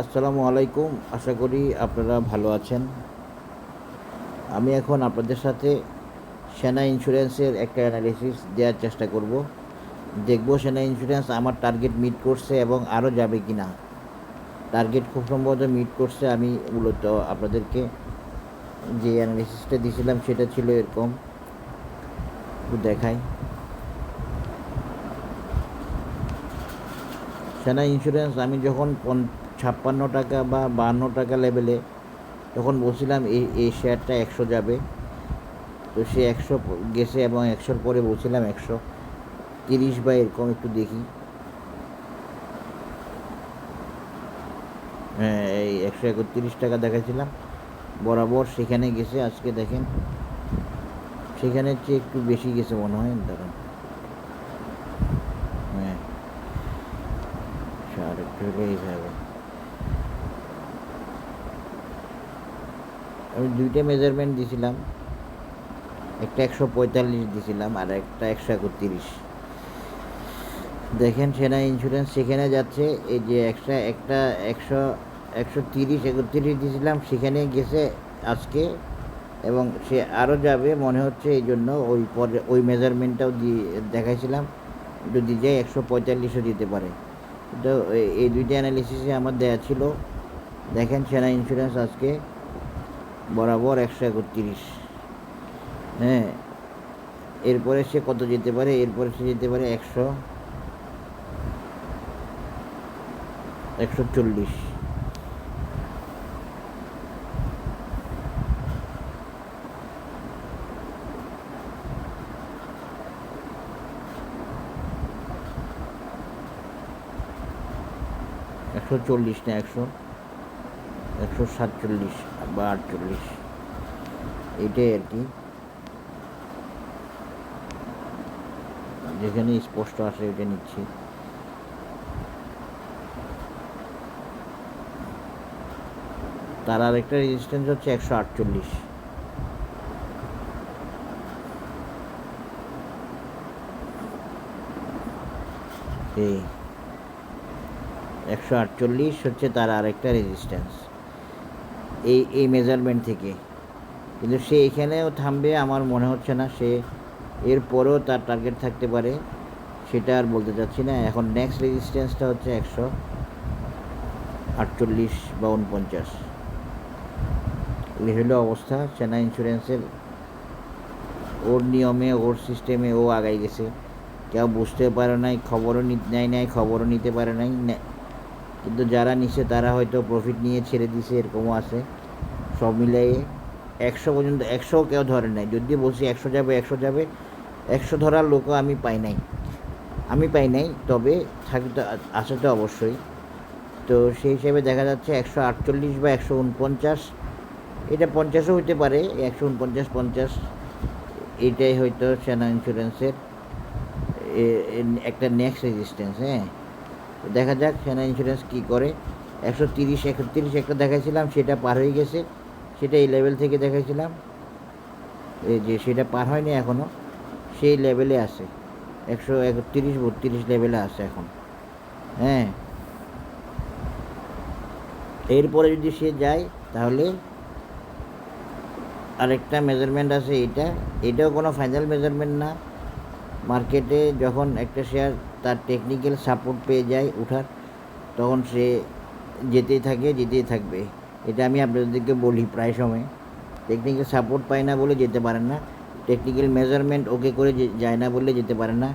আসসালামু আলাইকুম। আশা করি আপনারা ভালো আছেন। আমি এখন আপনাদের সাথে সেনা ইন্স্যুরেন্সের একটা অ্যানালিসিস দেওয়ার চেষ্টা করব। দেখব সেনা ইন্স্যুরেন্স আমার টার্গেট মিট করছে এবং আরও যাবে কি না। টার্গেট খুব সম্ভবত মিট করছে। আমি মূলত আপনাদেরকে যে অ্যানালিসিসটা দিয়েছিলাম সেটা ছিল এরকম, একটু দেখাই। সেনা ইন্স্যুরেন্স আমি যখন 56 টাকা বা 52 টাকা লেভেলে তখন বলছিলাম এই শেয়ারটা 100 যাবে। তো সে 100 গেছে এবং 100-র পরে বলছিলাম 130 বা এরকম, একটু দেখি। হ্যাঁ, এই 131 টাকা দেখাচ্ছিলাম বরাবর, সেখানে গেছে। আজকে দেখেন সেখানের চেয়ে একটু বেশি গেছে মনে হয়। দেখেন, হ্যাঁ, আরেকটু হলে এইভাবে আমি দুইটা মেজারমেন্ট দিয়েছিলাম, একটা 145 দিয়েছিলাম আর একটা 131। দেখেন সেনা ইন্স্যুরেন্স সেখানে যাচ্ছে। এই যে একটা 130-31 দিয়েছিলাম, সেখানে গেছে আজকে এবং সে আরও যাবে মনে হচ্ছে। এই জন্য ওই মেজারমেন্টটাও দেখাইছিলাম, যদি যায় 145-ও যেতে পারে। তো এই দুইটা অ্যানালিসিসে আমার দেয়া ছিল। দেখেন সেনা ইন্স্যুরেন্স আজকে বরাবর 131। হ্যাঁ, এরপরে সে কত যেতে পারে? এরপরে সে যেতে পারে 140। 140 না, 147 বা 48, এইটাই আর কি। যেখানে স্পষ্ট আসে এটা নিচ্ছি। তার আরেকটা রেজিস্ট্যান্স হচ্ছে 148। এই 148 হচ্ছে তার আরেকটা রেজিস্ট্যান্স এই মেজারমেন্ট থেকে। কিন্তু সে এখানেও থামবে আমার মনে হচ্ছে না। সে এরপরেও তার টার্গেট থাকতে পারে, সেটা আর বলতে চাচ্ছি না। এখন নেক্সট রেজিস্ট্যান্সটা হচ্ছে 148 বা 49। এই হলো অবস্থা সেনা ইন্স্যুরেন্সের। ওর নিয়মে, ওর সিস্টেমে ও আগাই গেছে। কেউ বুঝতে পারে নাই, খবরও নেয় নাই, খবরও নিতে পারে নাই। কিন্তু যারা নিছে তারা হয়তো প্রফিট নিয়ে ছেড়ে দিছে, এরকমও আছে। সব মিলিয়ে 100 পর্যন্ত, 100 কেউ ধরে নাই। যদি বলছি 100 যাবে, 100 যাবে, 100 ধরার লোকও আমি পাই নাই। তবে থাকতে আছে তো অবশ্যই। তো সেই হিসেবে দেখা যাচ্ছে 148 বা 149, এটা 50ও হইতে পারে। 149-50, এটাই হয়তো সেনা ইন্স্যুরেন্সের একটা নেক্সট রেজিস্ট্যান্স। হ্যাঁ, দেখা যাক সেনা ইন্স্যুরেন্স কী করে। 130-31 একটা দেখাইছিলাম, সেটা পার হয়ে গেছে। সেটা এই লেভেল থেকে দেখাইছিলাম, এই যে সেটা পার হয়নি এখনও, সেই লেভেলে আছে। 131-32 লেভেলে আছে এখন। হ্যাঁ, এরপরে যদি সে যায় তাহলে আরেকটা মেজারমেন্ট আছে। এটাও কোনো ফাইনাল মেজারমেন্ট না। মার্কেটে যখন একটা শেয়ার তার টেকনিক্যাল সাপোর্ট পেয়ে যায় উঠার, তখন সে যেতেই থাকবে। এটা আমি আপনাদেরকে বলি প্রায় সময়। টেকনিক্যাল সাপোর্ট পায় না বলে যেতে পারেন না, টেকনিক্যাল মেজারমেন্ট ওকে করে যায় না বলে যেতে পারেন না,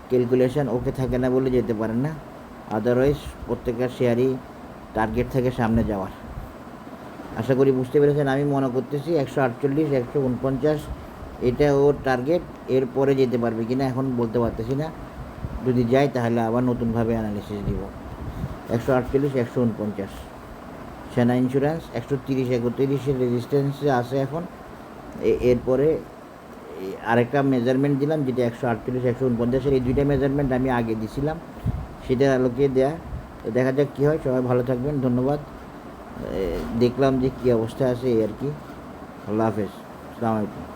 ক্যালকুলেশন ওকে থাকে না বলে যেতে পারেন না। আদারওয়াইজ প্রত্যেকটা শেয়ারই টার্গেট থেকে সামনে যাওয়ার। আশা করি বুঝতে পেরেছেন। আমি মনে করতেছি 148-149 এটা ওর টার্গেট। এরপরে যেতে পারবে কি না এখন বলতে পারতেছি না। যদি যায় তাহলে আবার নতুনভাবে অ্যানালিসিস দিব। 148-149 সেনা ইন্স্যুরেন্স। 130-31 রেজিস্ট্যান্সে আছে এখন। এরপরে আরেকটা মেজারমেন্ট দিলাম, যেটা 148-149। এই দুইটা মেজারমেন্ট আমি আগে দিছিলাম, সেটার আলোকে দেয়া। দেখা যাক কী হয়। সবাই ভালো থাকবেন, ধন্যবাদ। দেখলাম যে কী অবস্থা আছে, এই আর কি। আল্লাহ হাফেজ, আসসালামু আলাইকুম।